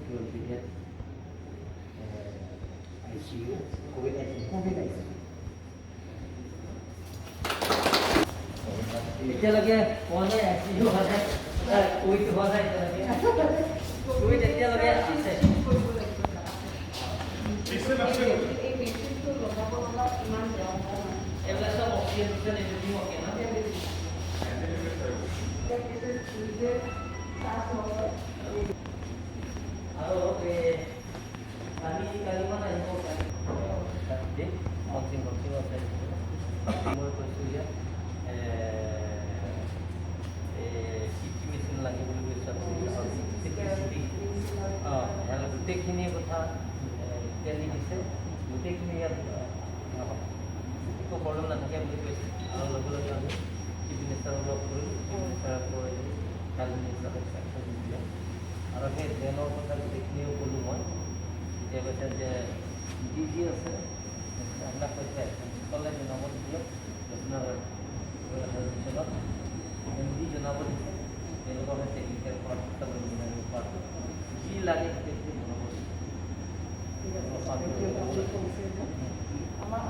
will be ICU, COVID ICU. এতিয়ালৈকে পোৱা নাই ICU হোৱা নাই COVID হোৱা নাই এতিয়ালৈকে COVID এতিয়ালৈকে আছে এইবিলাক চব অক্সিজেন নিদিম অকে না আৰু কালি মানে আহিব কালি বক্সিং আছে মই কৈছোঁ যে চিটি মেচিন লাগে বুলি কৈছে গোটেইখিনি কথা তেলি দিছে গোটেইখিনি ইয়াত একো প্ৰব্লেম নাথাকে বুলি কৈছে আৰু লগে লগে আমি চিফ মিনিষ্টাৰক লগ কৰিলোঁ চিফ মিনিষ্টাৰক কৈ হেল্থ মিনিষ্টাৰক চেকশ্যন দিলে আৰু সেই ড্ৰেইনৰ কথা গোটেইখিনিও ক'লোঁ মই এতিয়া কৈছে যে যি আছে এইবিলাক কৈছে সকলে জনাব দিলে নেশ্যনেল হেল্থ মিছনত যি জনাব দিছে তেওঁলোকৰ টেকনিকেল পাৰ্ট ইঞ্জিনিয়াৰিং পাৰ্ট যি লাগে গোটেইখিনি জনাব দিছে আমাৰ